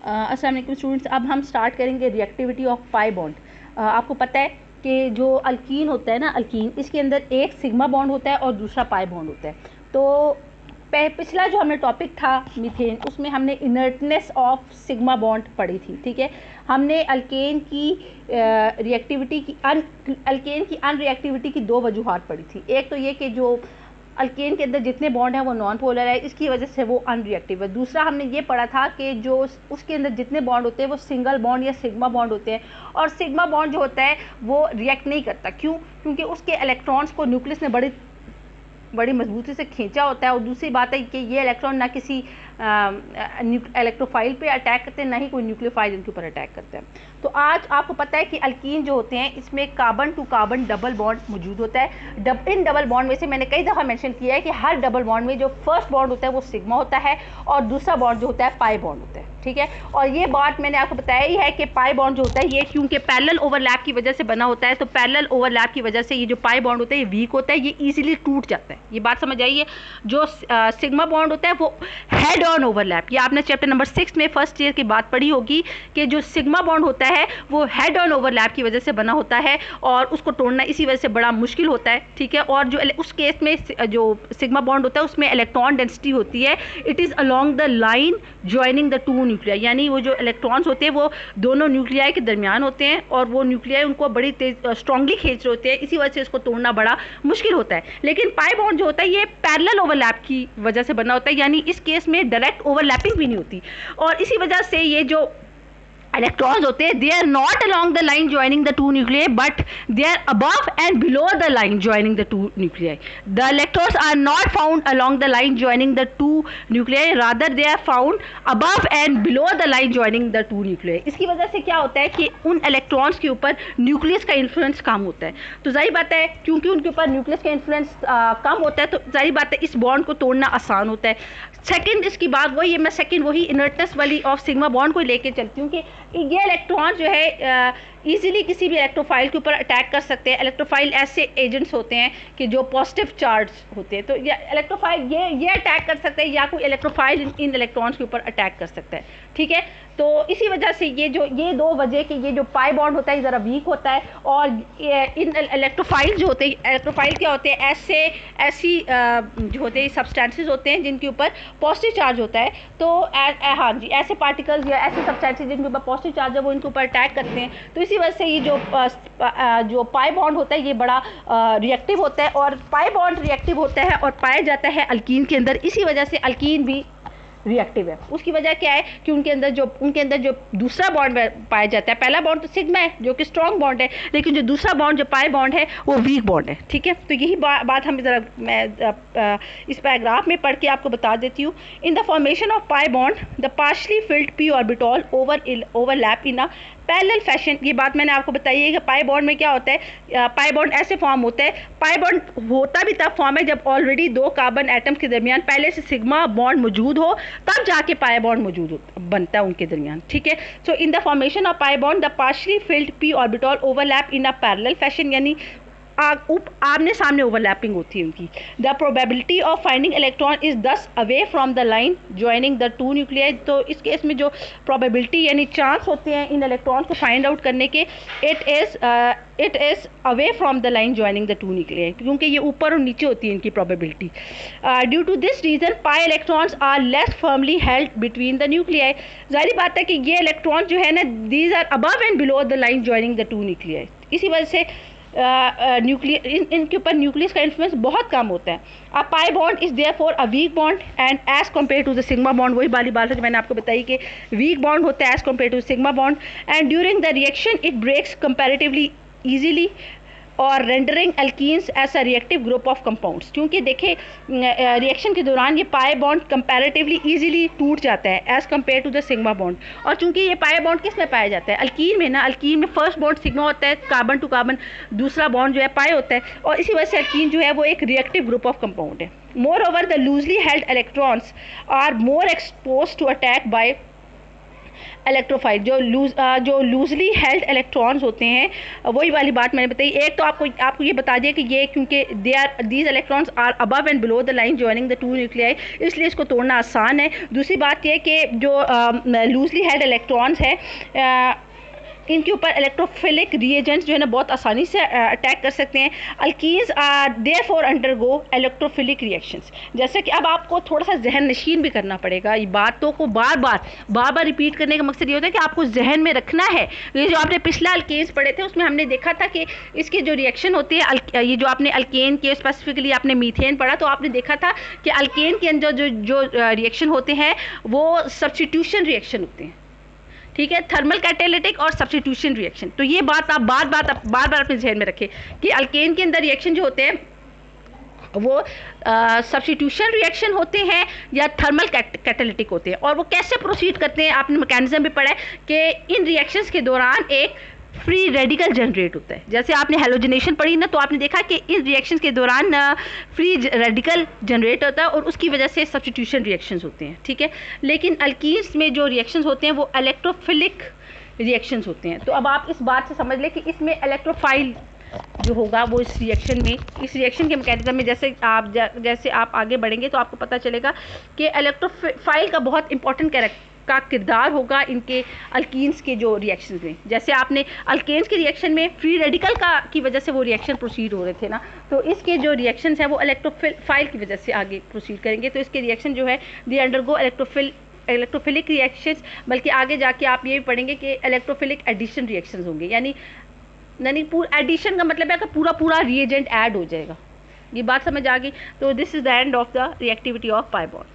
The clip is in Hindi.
अस्सलाम वालेकुम स्टूडेंट्स, अब हम स्टार्ट करेंगे रिएक्टिविटी ऑफ पाई बॉन्ड। आपको पता है कि जो अल्कीन होता है ना, अल्कीन, इसके अंदर एक सिग्मा बॉन्ड होता है और दूसरा पाई बॉन्ड होता है। तो पिछला जो हमने टॉपिक था मीथेन, उसमें हमने इनर्टनेस ऑफ सिग्मा बॉन्ड पढ़ी थी। ठीक है, हमने अल्केन की रिएक्टिविटी की अल्केन की अनरिएक्टिविटी की दो वजूहात पढ़ी थी। एक तो ये कि जो अल्केन के अंदर जितने बॉन्ड हैं वो नॉन पोलर है, इसकी वजह से वो अनरिएक्टिव है। दूसरा हमने ये पढ़ा था कि जो उसके अंदर जितने बॉन्ड होते हैं वो सिंगल बॉन्ड या सिग्मा बॉन्ड होते हैं, और सिग्मा बॉन्ड जो होता है वो रिएक्ट नहीं करता। क्यों? क्योंकि उसके इलेक्ट्रॉन्स को न्यूक्लियस ने बड़ी मजबूती से खींचा होता है। और दूसरी बात है कि ये इलेक्ट्रॉन ना किसी इलेक्ट्रोफाइल पे अटैक करते हैं, ना ही कोई न्यूक्लियोफाइल इनके ऊपर अटैक करते हैं। तो आज आपको पता है कि अल्कीन जो होते हैं इसमें carbon to carbon double bond मौजूद होता है। इन डबल बॉन्ड में से मैंने कई दफ़ा मेंशन किया है कि हर डबल बॉन्ड में जो फर्स्ट बॉन्ड होता है वो सिग्मा होता है और दूसरा बॉन्ड जो होता है पाई बॉन्ड होता है। ठीक है, और ये बात मैंने आपको बताया ही है कि पाई बॉन्ड जो होता है ये क्योंकि पैरेलल ओवरलैप की वजह से बना होता है, तो पैरेलल ओवरलैप की वजह से ये जो पाई बॉन्ड होता है ये वीक होता है, ये ईजिली टूट जाता है। ये बात समझ आइए। जो सिग्मा बॉन्ड होता है वो हेड ऑन ओवरलैप, ये आपने चैप्टर नंबर 6 में फर्स्ट ईयर की बात पढ़ी होगी कि जो सिग्मा बॉन्ड होता है वो हेड ऑन ओवरलैप की वजह से बना होता है और उसको तोड़ना इसी वजह से बड़ा मुश्किल होता है। ठीक है, और जो उस केस में जो सिग्मा बॉन्ड होता है उसमें इलेक्ट्रॉन डेंसिटी होती है, it is along the line joining the two nuclei, यानी वो जो इलेक्ट्रॉन्स होते हैं वो दोनों न्यूक्लियाई के दरमियान होते हैं और वो न्यूक्लियाई उनको बड़ी तेज स्ट्रांगली खींच रहे होते हैं, इसी वजह से इसको तोड़ना बड़ा मुश्किल होता है। लेकिन पाई बॉन्ड जो होता है ये पैरेलल ओवरलैप की वजह से बना होता है, यानी इस केस में डायरेक्ट ओवरलैपिंग भी नहीं होती, और इसी वजह से ये जो इलेक्ट्रॉन्स होते हैं they are not along the line joining the two nuclei but they are above and below the line joining the two nuclei. The electrons are not found along the line joining the two nuclei, rather they are found above and below the line joining the two nuclei. इसकी वजह से क्या होता है कि उन इलेक्ट्रॉन्स के ऊपर न्यूक्लियस का इन्फ्लुएंस कम होता है। तो जाहिर बात है क्योंकि उनके ऊपर न्यूक्लियस का इन्फ्लुएंस कम होता है तो जाहिर बात है इस बॉन्ड को तोड़ना आसान होता है। सेकंड, इसकी बात वही है, मैं सेकंड वही इनर्टनेस वाली ऑफ सिग्मा बॉन्ड को लेके चलती हूँ कि ये इलेक्ट्रॉन जो है ईजिली किसी भी इलेक्ट्रोफाइल के ऊपर अटैक कर सकते हैं। इलेक्ट्रोफाइल ऐसे एजेंट्स होते हैं कि जो पॉजिटिव चार्ज होते हैं, तो ये इलेक्ट्रोफाइल ये अटैक कर सकते हैं या कोई इलेक्ट्रोफाइल इन इलेक्ट्रॉन्स के ऊपर अटैक कर सकता है। ठीक है, तो इसी वजह से ये दो वजह कि ये जो पाई बॉन्ड होता है ज़रा वीक होता है, और इन इलेक्ट्रोफाइल जो होते हैं, इलेक्ट्रोफाइल क्या होते हैं, ऐसी जो होते हैं सब्सटेंसेस होते हैं जिनके ऊपर पॉजिटिव चार्ज होता है। तो हाँ जी, ऐसे पार्टिकल्स या ऐसे सब्सटेंसेस जिनके ऊपर पॉजिटिव चार्ज है वो इनके ऊपर अटैक करते हैं। तो इसी वजह से ये जो पाई बॉन्ड होता है ये बड़ा रिएक्टिव होता है, और पाई बॉन्ड रिएक्टिव होता है और पाया जाता है अल्कीन के अंदर, इसी वजह से अल्कीन भी रिएक्टिव है। उसकी वजह क्या है कि उनके अंदर जो दूसरा बॉन्ड पाया जाता है, पहला बॉन्ड तो सिग्मा है जो कि स्ट्रॉन्ग बॉन्ड है, लेकिन जो दूसरा बॉन्ड जो पाई बॉन्ड है वो वीक बॉन्ड है। ठीक है, तो यही बात हम ज़रा मैं इस पैराग्राफ में पढ़ के आपको बता देती हूँ। In the formation of pi bond the partially filled p orbital overlap in a parallel fashion. ये बात मैंने आपको बताई है कि पाई बॉन्ड में क्या होता है, पाई बॉन्ड ऐसे फॉर्म होता है, पाई बॉन्ड होता भी तब फॉर्म है जब ऑलरेडी दो कार्बन एटम्स के दरमियान पहले से सिग्मा बॉन्ड मौजूद हो, तब जाके पाई बॉन्ड मौजूद बनता है उनके दरमियान। ठीक है, so in the formation of pi bond the partially filled p orbital overlap in a parallel fashion, यानी आमने सामने ओवरलैपिंग होती है उनकी। The probability of finding electron is thus away from the line joining the two nuclei. तो इस केस में जो प्रोबेबिलिटी यानी चांस होते हैं इन इलेक्ट्रॉन्स को फाइंड आउट करने के, it is away from the line joining the two nuclei, क्योंकि ये ऊपर और नीचे होती है इनकी probability. Due to this reason pi electrons are less firmly held between the nuclei. जाहिर बात है कि ये इलेक्ट्रॉन जो है ना, these are above and below the line joining the two nuclei, इसी वजह से इनके ऊपर न्यूक्लियस का इन्फ्लुएंस बहुत कम होता है। A pi bond is therefore a weak bond and as compare to the sigma bond, वही वाली बात है जो मैंने आपको बताई कि वीक बॉन्ड होता है as compare to sigma bond, and during the reaction it breaks comparatively easily और rendering alkenes as a reactive group of compounds. क्योंकि देखें रिएक्शन के दौरान ये पाई बॉन्ड कंपैरेटिवली इजीली टूट जाता है as compare to the sigma bond. और चूंकि ये पाई बॉन्ड किस में पाया जाता है, अल्कीन में ना, अल्कीन में फर्स्ट बॉन्ड सिग्मा होता है कार्बन टू कार्बन, दूसरा बॉन्ड जो है पाई होता है, और इसी वजह से अल्कीन जो है वो एक रिएक्टिव ग्रुप ऑफ कंपाउंड है। Moreover the loosely held electrons are more expose to attack by electrophile जो लूजली हेल्ड इलेक्ट्रॉन्स होते हैं, वही वाली बात मैंने बताई। एक तो आपको ये बता दिया कि ये क्योंकि these electrons are above and below the line joining the two nuclei, इसलिए इसको तोड़ना आसान है। दूसरी बात यह कि जो लूजली हेल्ड इलेक्ट्रॉन्स है इनके ऊपर इलेक्ट्रोफिलिक रिएजेंट्स जो है ना बहुत आसानी से अटैक कर सकते हैं। Alkenes are therefore undergo electrophilic reactions. जैसे कि अब आपको थोड़ा सा जहन नशीन भी करना पड़ेगा, ये बातों को बार बार रिपीट करने का मकसद ये होता है कि आपको जहन में रखना है। ये जो आपने पिछला अल्केन्स पढ़े थे उसमें हमने देखा था कि इसके जो रिएक्शन होती है, ये जो आपने अल्केन के स्पेसिफिकली आपने मीथेन पढ़ा, तो आपने देखा था कि अल्केन के अंदर जो रिएक्शन होते हैं वो सब्स्टिट्यूशन रिएक्शन होते हैं, ठीक है, थर्मल कैटालिटिक और सब्स्टिट्यूशन रिएक्शन। तो ये बात आप बार बार अपने जहन में रखें कि अल्केन के अंदर रिएक्शन जो होते हैं वो सब्स्टिट्यूशन रिएक्शन होते हैं या थर्मल कैटालिटिक होते हैं। और वो कैसे प्रोसीड करते हैं, आपने मैकेनिज्म भी पढ़ा है कि इन रिएक्शंस के दौरान एक फ्री रेडिकल जनरेट होता है। जैसे आपने हेलोजनेशन पढ़ी ना, तो आपने देखा कि इन रिएक्शंस के दौरान फ्री रेडिकल जनरेट होता है और उसकी वजह से सब्स्टिट्यूशन रिएक्शंस होते हैं, ठीक है। लेकिन अल्कीन्स में जो रिएक्शंस होते हैं वो इलेक्ट्रोफिलिक रिएक्शंस होते हैं। तो अब आप इस बात से समझ लें कि इसमें इलेक्ट्रोफाइल जो होगा वो इस रिएक्शन के मैकेनिज्म में जैसे आप आगे बढ़ेंगे तो आपको पता चलेगा कि इलेक्ट्रोफाइल का बहुत इंपॉर्टेंट का किरदार होगा इनके अल्कीन्स के जो रिएक्शंस में। जैसे आपने अल्केन्स के रिएक्शन में फ्री रेडिकल की वजह से वो रिएक्शन प्रोसीड हो रहे थे ना, तो इसके जो रिएक्शंस हैं वो इलेक्ट्रोफाइल की वजह से आगे प्रोसीड करेंगे। तो इसके रिएक्शन जो है दे अंडरगो इलेक्ट्रोफिलिक रिएक्शंस, बल्कि आगे जाके आप ये भी पढ़ेंगे कि इलेक्ट्रोफिलिक एडिशन रिएक्शंस होंगे। यानी एडिशन का मतलब है कि पूरा रिएजेंट ऐड हो जाएगा। ये बात समझ आ गई। तो this is the end of the reactivity of pi bond.